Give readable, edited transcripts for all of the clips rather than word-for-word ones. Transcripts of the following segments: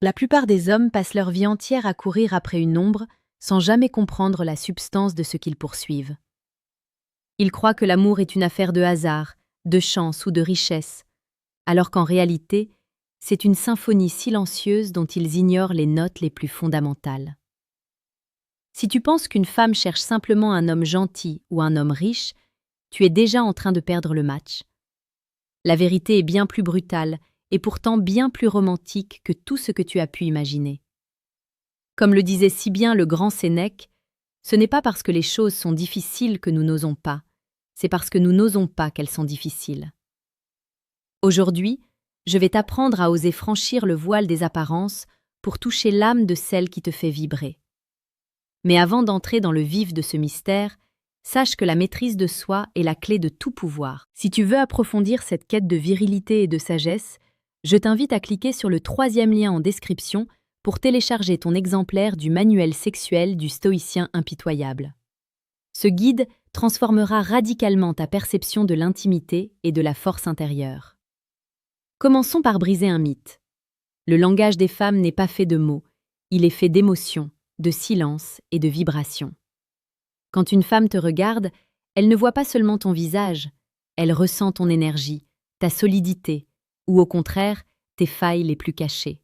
La plupart des hommes passent leur vie entière à courir après une ombre sans jamais comprendre la substance de ce qu'ils poursuivent. Ils croient que l'amour est une affaire de hasard, de chance ou de richesse, alors qu'en réalité, c'est une symphonie silencieuse dont ils ignorent les notes les plus fondamentales. Si tu penses qu'une femme cherche simplement un homme gentil ou un homme riche, tu es déjà en train de perdre le match. La vérité est bien plus brutale et pourtant bien plus romantique que tout ce que tu as pu imaginer. Comme le disait si bien le grand Sénèque, ce n'est pas parce que les choses sont difficiles que nous n'osons pas, c'est parce que nous n'osons pas qu'elles sont difficiles. Aujourd'hui, je vais t'apprendre à oser franchir le voile des apparences pour toucher l'âme de celle qui te fait vibrer. Mais avant d'entrer dans le vif de ce mystère, sache que la maîtrise de soi est la clé de tout pouvoir. Si tu veux approfondir cette quête de virilité et de sagesse, je t'invite à cliquer sur le 3e lien en description pour télécharger ton exemplaire du manuel sexuel du stoïcien impitoyable. Ce guide transformera radicalement ta perception de l'intimité et de la force intérieure. Commençons par briser un mythe. Le langage des femmes n'est pas fait de mots, il est fait d'émotions, de silence et de vibrations. Quand une femme te regarde, elle ne voit pas seulement ton visage, elle ressent ton énergie, ta solidité, ou au contraire, tes failles les plus cachées.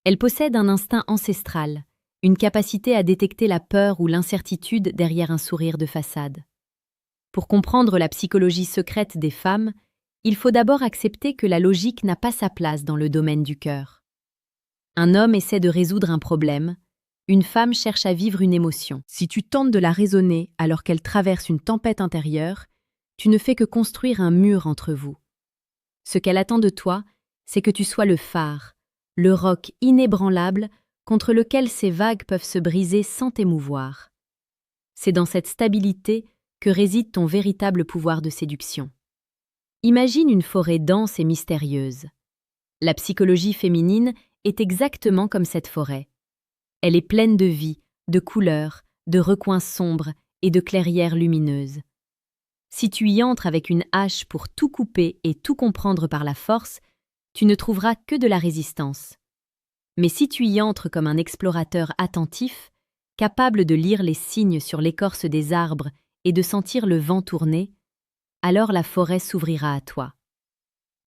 Elle possède un instinct ancestral, une capacité à détecter la peur ou l'incertitude derrière un sourire de façade. Pour comprendre la psychologie secrète des femmes, il faut d'abord accepter que la logique n'a pas sa place dans le domaine du cœur. Un homme essaie de résoudre un problème, une femme cherche à vivre une émotion. Si tu tentes de la raisonner alors qu'elle traverse une tempête intérieure, tu ne fais que construire un mur entre vous. Ce qu'elle attend de toi, c'est que tu sois le phare, le roc inébranlable contre lequel ces vagues peuvent se briser sans t'émouvoir. C'est dans cette stabilité que réside ton véritable pouvoir de séduction. Imagine une forêt dense et mystérieuse. La psychologie féminine est exactement comme cette forêt. Elle est pleine de vie, de couleurs, de recoins sombres et de clairières lumineuses. Si tu y entres avec une hache pour tout couper et tout comprendre par la force, tu ne trouveras que de la résistance. Mais si tu y entres comme un explorateur attentif, capable de lire les signes sur l'écorce des arbres et de sentir le vent tourner, alors la forêt s'ouvrira à toi.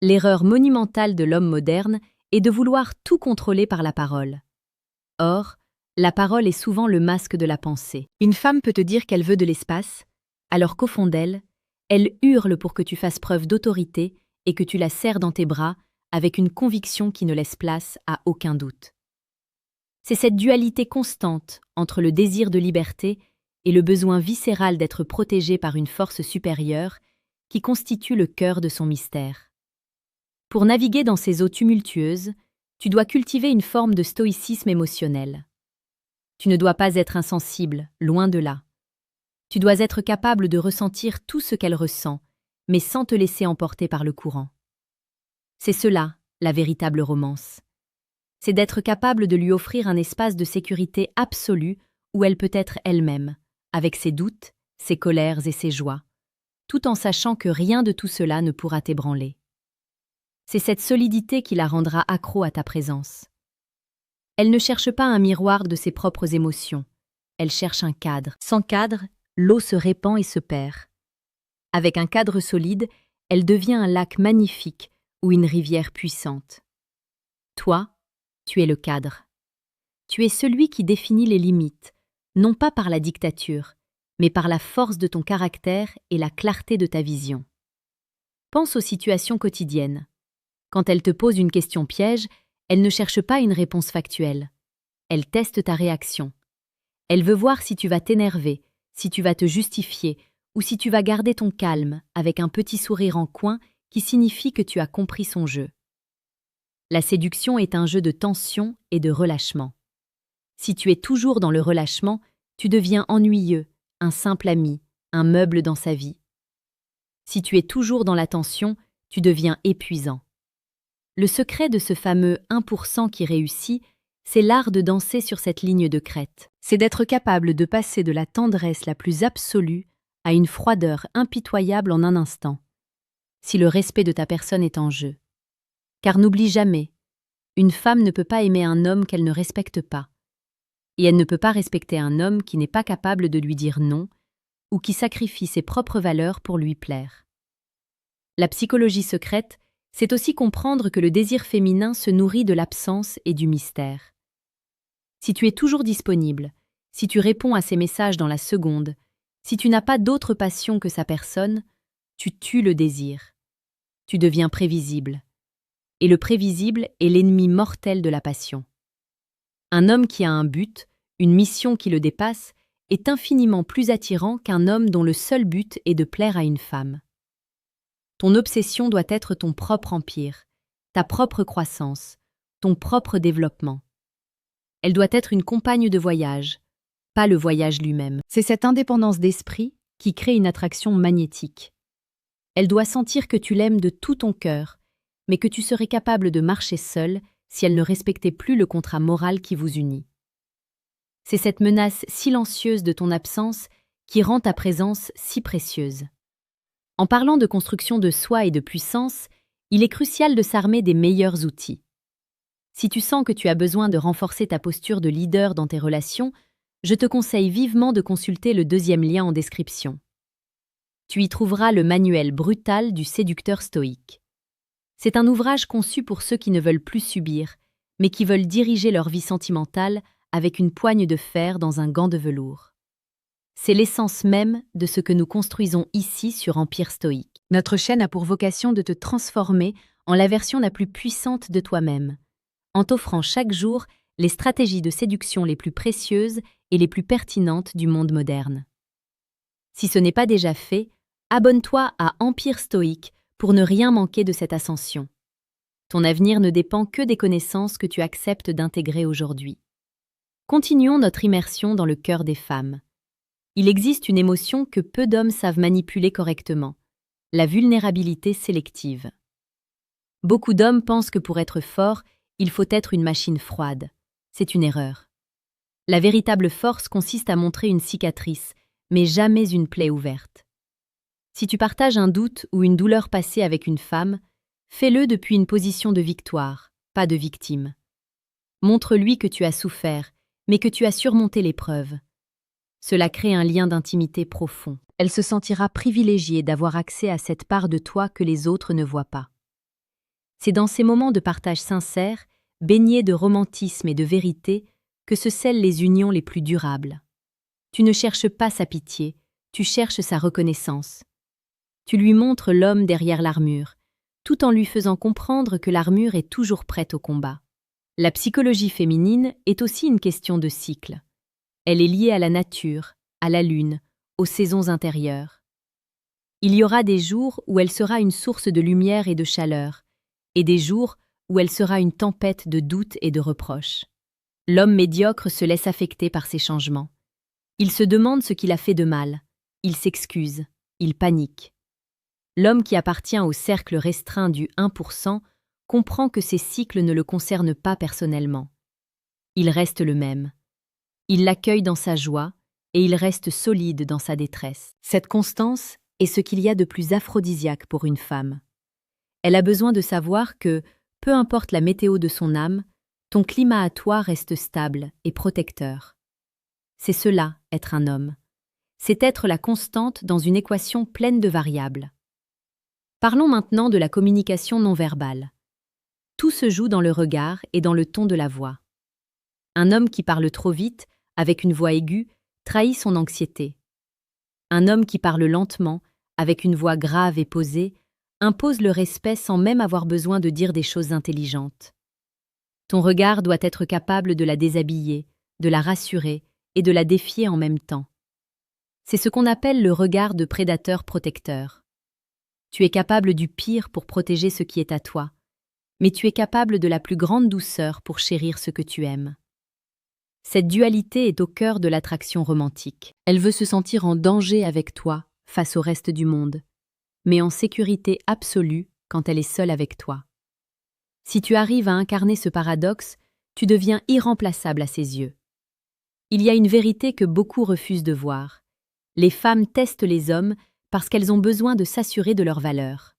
L'erreur monumentale de l'homme moderne est de vouloir tout contrôler par la parole. Or, la parole est souvent le masque de la pensée. Une femme peut te dire qu'elle veut de l'espace, alors qu'au fond d'elle, elle hurle pour que tu fasses preuve d'autorité et que tu la serres dans tes bras avec une conviction qui ne laisse place à aucun doute. C'est cette dualité constante entre le désir de liberté et le besoin viscéral d'être protégé par une force supérieure qui constitue le cœur de son mystère. Pour naviguer dans ces eaux tumultueuses, tu dois cultiver une forme de stoïcisme émotionnel. Tu ne dois pas être insensible, loin de là. Tu dois être capable de ressentir tout ce qu'elle ressent, mais sans te laisser emporter par le courant. C'est cela, la véritable romance. C'est d'être capable de lui offrir un espace de sécurité absolue où elle peut être elle-même, avec ses doutes, ses colères et ses joies, tout en sachant que rien de tout cela ne pourra t'ébranler. C'est cette solidité qui la rendra accro à ta présence. Elle ne cherche pas un miroir de ses propres émotions, elle cherche un cadre. Sans cadre, l'eau se répand et se perd. Avec un cadre solide, elle devient un lac magnifique ou une rivière puissante. Toi, tu es le cadre. Tu es celui qui définit les limites, non pas par la dictature, mais par la force de ton caractère et la clarté de ta vision. Pense aux situations quotidiennes. Quand elle te pose une question piège, elle ne cherche pas une réponse factuelle. Elle teste ta réaction. Elle veut voir si tu vas t'énerver, si tu vas te justifier ou si tu vas garder ton calme avec un petit sourire en coin qui signifie que tu as compris son jeu. La séduction est un jeu de tension et de relâchement. Si tu es toujours dans le relâchement, tu deviens ennuyeux, un simple ami, un meuble dans sa vie. Si tu es toujours dans la tension, tu deviens épuisant. Le secret de ce fameux 1% qui réussit, c'est l'art de danser sur cette ligne de crête. C'est d'être capable de passer de la tendresse la plus absolue à une froideur impitoyable en un instant, si le respect de ta personne est en jeu. Car n'oublie jamais, Une femme ne peut pas aimer un homme qu'elle ne respecte pas. Et elle ne peut pas respecter un homme qui n'est pas capable de lui dire non ou qui sacrifie ses propres valeurs pour lui plaire. La psychologie secrète, c'est aussi comprendre que le désir féminin se nourrit de l'absence et du mystère. Si tu es toujours disponible, si tu réponds à ses messages dans la seconde, si tu n'as pas d'autre passion que sa personne, tu tues le désir. Tu deviens prévisible. Et le prévisible est l'ennemi mortel de la passion. Un homme qui a un but, une mission qui le dépasse, est infiniment plus attirant qu'un homme dont le seul but est de plaire à une femme. Ton obsession doit être ton propre empire, ta propre croissance, ton propre développement. Elle doit être une compagne de voyage, pas le voyage lui-même. C'est cette indépendance d'esprit qui crée une attraction magnétique. Elle doit sentir que tu l'aimes de tout ton cœur, mais que tu serais capable de marcher seul si elle ne respectait plus le contrat moral qui vous unit. C'est cette menace silencieuse de ton absence qui rend ta présence si précieuse. En parlant de construction de soi et de puissance, il est crucial de s'armer des meilleurs outils. Si tu sens que tu as besoin de renforcer ta posture de leader dans tes relations, je te conseille vivement de consulter le 2e lien en description. Tu y trouveras le manuel brutal du séducteur stoïque. C'est un ouvrage conçu pour ceux qui ne veulent plus subir, mais qui veulent diriger leur vie sentimentale avec une poigne de fer dans un gant de velours. C'est l'essence même de ce que nous construisons ici sur Empire Stoïque. Notre chaîne a pour vocation de te transformer en la version la plus puissante de toi-même, en t'offrant chaque jour les stratégies de séduction les plus précieuses et les plus pertinentes du monde moderne. Si ce n'est pas déjà fait, abonne-toi à Empire Stoïque pour ne rien manquer de cette ascension. Ton avenir ne dépend que des connaissances que tu acceptes d'intégrer aujourd'hui. Continuons notre immersion dans le cœur des femmes. Il existe une émotion que peu d'hommes savent manipuler correctement, la vulnérabilité sélective. Beaucoup d'hommes pensent que pour être fort, il faut être une machine froide. C'est une erreur. La véritable force consiste à montrer une cicatrice, mais jamais une plaie ouverte. Si tu partages un doute ou une douleur passée avec une femme, fais-le depuis une position de victoire, pas de victime. Montre-lui que tu as souffert, mais que tu as surmonté l'épreuve. Cela crée un lien d'intimité profond. Elle se sentira privilégiée d'avoir accès à cette part de toi que les autres ne voient pas. C'est dans ces moments de partage sincère, baignés de romantisme et de vérité, que se scellent les unions les plus durables. Tu ne cherches pas sa pitié, tu cherches sa reconnaissance. Tu lui montres l'homme derrière l'armure, tout en lui faisant comprendre que l'armure est toujours prête au combat. La psychologie féminine est aussi une question de cycle. Elle est liée à la nature, à la lune, aux saisons intérieures. Il y aura des jours où elle sera une source de lumière et de chaleur, et des jours où elle sera une tempête de doutes et de reproches. L'homme médiocre se laisse affecter par ces changements. Il se demande ce qu'il a fait de mal, il s'excuse, il panique. L'homme qui appartient au cercle restreint du 1% comprend que ces cycles ne le concernent pas personnellement. Il reste le même. Il l'accueille dans sa joie et il reste solide dans sa détresse. Cette constance est ce qu'il y a de plus aphrodisiaque pour une femme. Elle a besoin de savoir que, peu importe la météo de son âme, ton climat à toi reste stable et protecteur. C'est cela, être un homme. C'est être la constante dans une équation pleine de variables. Parlons maintenant de la communication non verbale. Tout se joue dans le regard et dans le ton de la voix. Un homme qui parle trop vite, avec une voix aiguë, trahit son anxiété. Un homme qui parle lentement, avec une voix grave et posée, impose le respect sans même avoir besoin de dire des choses intelligentes. Ton regard doit être capable de la déshabiller, de la rassurer et de la défier en même temps. C'est ce qu'on appelle le regard de prédateur-protecteur. Tu es capable du pire pour protéger ce qui est à toi, mais tu es capable de la plus grande douceur pour chérir ce que tu aimes. Cette dualité est au cœur de l'attraction romantique. Elle veut se sentir en danger avec toi, face au reste du monde, mais en sécurité absolue quand elle est seule avec toi. Si tu arrives à incarner ce paradoxe, tu deviens irremplaçable à ses yeux. Il y a une vérité que beaucoup refusent de voir. Les femmes testent les hommes parce qu'elles ont besoin de s'assurer de leur valeur.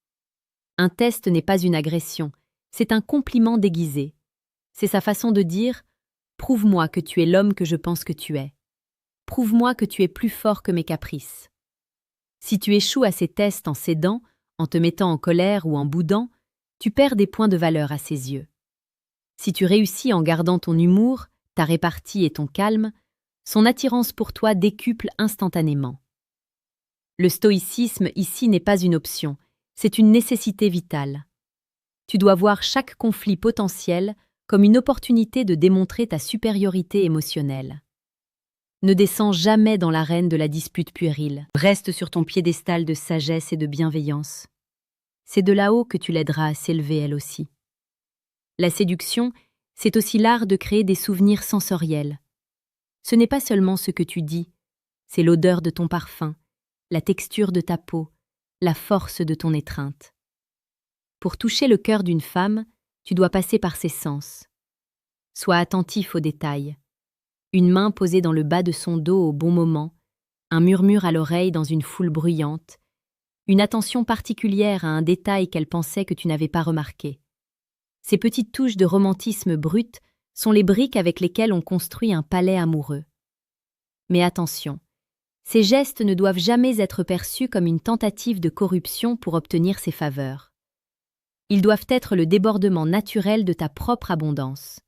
Un test n'est pas une agression, c'est un compliment déguisé. C'est sa façon de dire « Prouve-moi que tu es l'homme que je pense que tu es. Prouve-moi que tu es plus fort que mes caprices. » Si tu échoues à ces tests en cédant, en te mettant en colère ou en boudant, tu perds des points de valeur à ses yeux. Si tu réussis en gardant ton humour, ta répartie et ton calme, son attirance pour toi décuple instantanément. Le stoïcisme ici n'est pas une option, c'est une nécessité vitale. Tu dois voir chaque conflit potentiel comme une opportunité de démontrer ta supériorité émotionnelle. Ne descends jamais dans l'arène de la dispute puérile. Reste sur ton piédestal de sagesse et de bienveillance. C'est de là-haut que tu l'aideras à s'élever elle aussi. La séduction, c'est aussi l'art de créer des souvenirs sensoriels. Ce n'est pas seulement ce que tu dis, c'est l'odeur de ton parfum, la texture de ta peau, la force de ton étreinte. Pour toucher le cœur d'une femme, tu dois passer par ses sens. Sois attentif aux détails. Une main posée dans le bas de son dos au bon moment, un murmure à l'oreille dans une foule bruyante, une attention particulière à un détail qu'elle pensait que tu n'avais pas remarqué. Ces petites touches de romantisme brut sont les briques avec lesquelles on construit un palais amoureux. Mais attention, ces gestes ne doivent jamais être perçus comme une tentative de corruption pour obtenir ses faveurs. Ils doivent être le débordement naturel de ta propre abondance.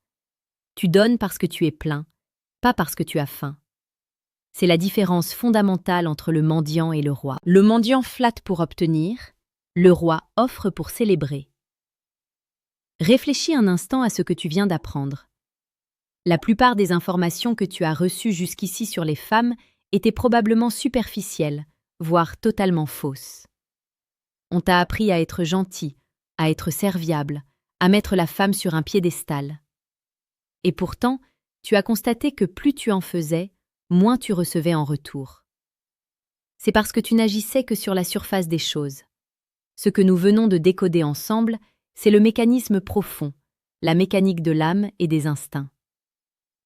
Tu donnes parce que tu es plein, pas parce que tu as faim. C'est la différence fondamentale entre le mendiant et le roi. Le mendiant flatte pour obtenir, le roi offre pour célébrer. Réfléchis un instant à ce que tu viens d'apprendre. La plupart des informations que tu as reçues jusqu'ici sur les femmes étaient probablement superficielles, voire totalement fausses. On t'a appris à être gentil, à être serviable, à mettre la femme sur un piédestal. Et pourtant, tu as constaté que plus tu en faisais, moins tu recevais en retour. C'est parce que tu n'agissais que sur la surface des choses. Ce que nous venons de décoder ensemble, c'est le mécanisme profond, la mécanique de l'âme et des instincts.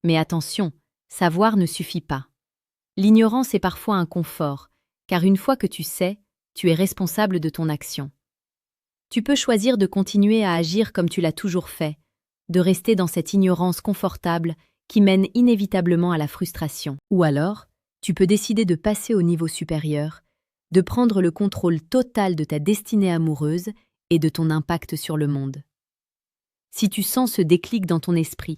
Mais attention, savoir ne suffit pas. L'ignorance est parfois un confort, car une fois que tu sais, tu es responsable de ton action. Tu peux choisir de continuer à agir comme tu l'as toujours fait, de rester dans cette ignorance confortable qui mène inévitablement à la frustration. Ou alors, tu peux décider de passer au niveau supérieur, de prendre le contrôle total de ta destinée amoureuse et de ton impact sur le monde. Si tu sens ce déclic dans ton esprit,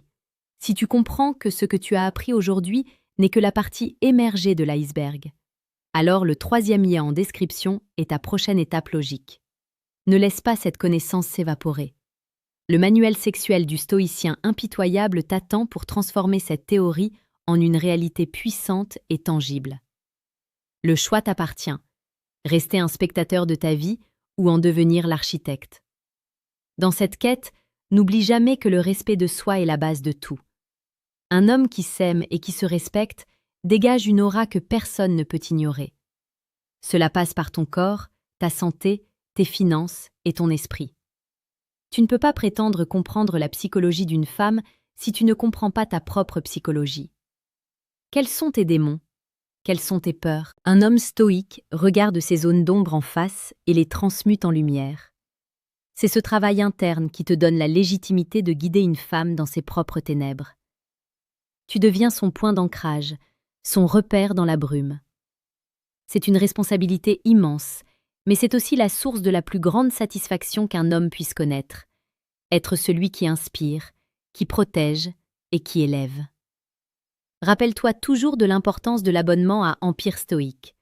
si tu comprends que ce que tu as appris aujourd'hui n'est que la partie émergée de l'iceberg, alors le 3e lien en description est ta prochaine étape logique. Ne laisse pas cette connaissance s'évaporer. Le manuel sexuel du stoïcien impitoyable t'attend pour transformer cette théorie en une réalité puissante et tangible. Le choix t'appartient. Rester un spectateur de ta vie ou en devenir l'architecte. Dans cette quête, n'oublie jamais que le respect de soi est la base de tout. Un homme qui s'aime et qui se respecte dégage une aura que personne ne peut ignorer. Cela passe par ton corps, ta santé, tes finances et ton esprit. Tu ne peux pas prétendre comprendre la psychologie d'une femme si tu ne comprends pas ta propre psychologie. Quels sont tes démons? Quelles sont tes peurs? Un homme stoïque regarde ces zones d'ombre en face et les transmute en lumière. C'est ce travail interne qui te donne la légitimité de guider une femme dans ses propres ténèbres. Tu deviens son point d'ancrage, son repère dans la brume. C'est une responsabilité immense, mais c'est aussi la source de la plus grande satisfaction qu'un homme puisse connaître. Être celui qui inspire, qui protège et qui élève. Rappelle-toi toujours de l'importance de l'abonnement à Empire Stoïque.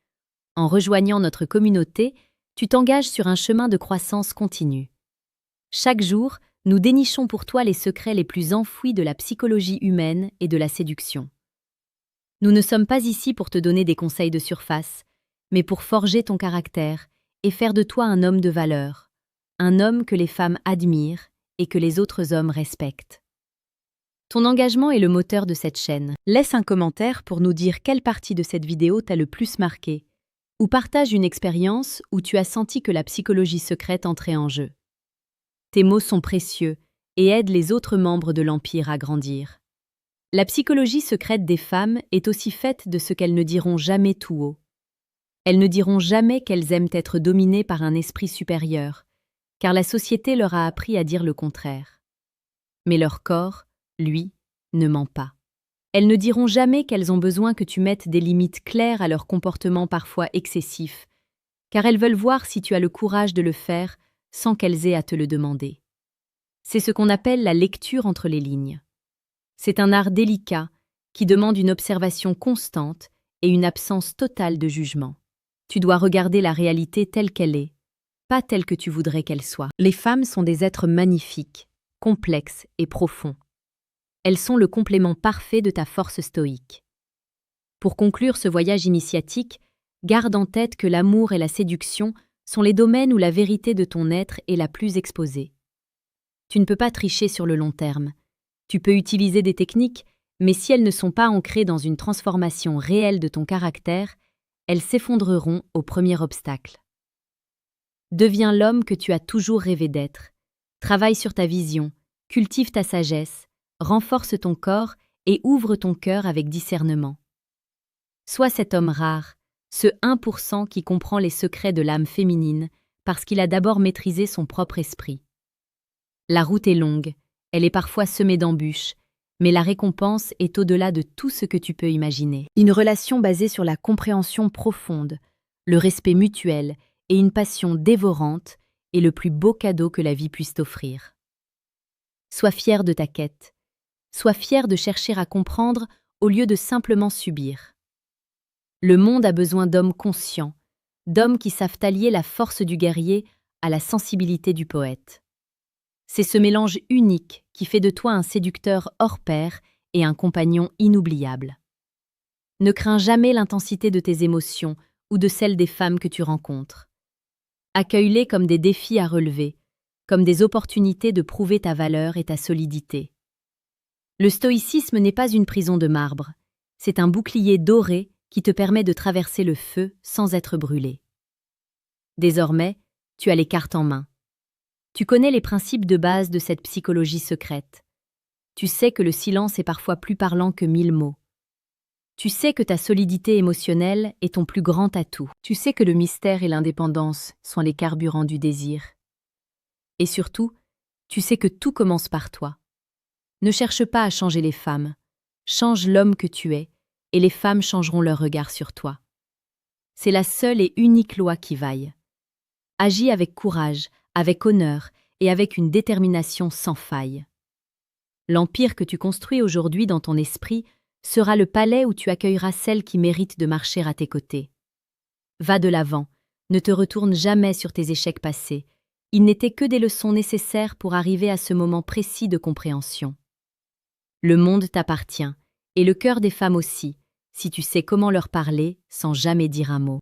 En rejoignant notre communauté, tu t'engages sur un chemin de croissance continue. Chaque jour, nous dénichons pour toi les secrets les plus enfouis de la psychologie humaine et de la séduction. Nous ne sommes pas ici pour te donner des conseils de surface, mais pour forger ton caractère et faire de toi un homme de valeur, un homme que les femmes admirent et que les autres hommes respectent. Ton engagement est le moteur de cette chaîne. Laisse un commentaire pour nous dire quelle partie de cette vidéo t'a le plus marqué, ou partage une expérience où tu as senti que la psychologie secrète entrait en jeu. Tes mots sont précieux et aident les autres membres de l'Empire à grandir. La psychologie secrète des femmes est aussi faite de ce qu'elles ne diront jamais tout haut. Elles ne diront jamais qu'elles aiment être dominées par un esprit supérieur, car la société leur a appris à dire le contraire. Mais leur corps, lui, ne ment pas. Elles ne diront jamais qu'elles ont besoin que tu mettes des limites claires à leur comportement parfois excessif, car elles veulent voir si tu as le courage de le faire sans qu'elles aient à te le demander. C'est ce qu'on appelle la lecture entre les lignes. C'est un art délicat qui demande une observation constante et une absence totale de jugement. Tu dois regarder la réalité telle qu'elle est, pas telle que tu voudrais qu'elle soit. Les femmes sont des êtres magnifiques, complexes et profonds. Elles sont le complément parfait de ta force stoïque. Pour conclure ce voyage initiatique, garde en tête que l'amour et la séduction sont les domaines où la vérité de ton être est la plus exposée. Tu ne peux pas tricher sur le long terme. Tu peux utiliser des techniques, mais si elles ne sont pas ancrées dans une transformation réelle de ton caractère, elles s'effondreront au premier obstacle. Deviens l'homme que tu as toujours rêvé d'être. Travaille sur ta vision, cultive ta sagesse, renforce ton corps et ouvre ton cœur avec discernement. Sois cet homme rare, ce 1% qui comprend les secrets de l'âme féminine parce qu'il a d'abord maîtrisé son propre esprit. La route est longue, elle est parfois semée d'embûches, mais la récompense est au-delà de tout ce que tu peux imaginer. Une relation basée sur la compréhension profonde, le respect mutuel et une passion dévorante est le plus beau cadeau que la vie puisse t'offrir. Sois fier de ta quête. Sois fier de chercher à comprendre au lieu de simplement subir. Le monde a besoin d'hommes conscients, d'hommes qui savent allier la force du guerrier à la sensibilité du poète. C'est ce mélange unique qui fait de toi un séducteur hors pair et un compagnon inoubliable. Ne crains jamais l'intensité de tes émotions ou de celles des femmes que tu rencontres. Accueille-les comme des défis à relever, comme des opportunités de prouver ta valeur et ta solidité. Le stoïcisme n'est pas une prison de marbre, c'est un bouclier doré qui te permet de traverser le feu sans être brûlé. Désormais, tu as les cartes en main. Tu connais les principes de base de cette psychologie secrète. Tu sais que le silence est parfois plus parlant que 1000 mots. Tu sais que ta solidité émotionnelle est ton plus grand atout. Tu sais que le mystère et l'indépendance sont les carburants du désir. Et surtout, tu sais que tout commence par toi. Ne cherche pas à changer les femmes. Change l'homme que tu es, et les femmes changeront leur regard sur toi. C'est la seule et unique loi qui vaille. Agis avec courage, avec honneur et avec une détermination sans faille. L'empire que tu construis aujourd'hui dans ton esprit sera le palais où tu accueilleras celle qui mérite de marcher à tes côtés. Va de l'avant, ne te retourne jamais sur tes échecs passés. Ils n'étaient que des leçons nécessaires pour arriver à ce moment précis de compréhension. Le monde t'appartient, et le cœur des femmes aussi, si tu sais comment leur parler sans jamais dire un mot.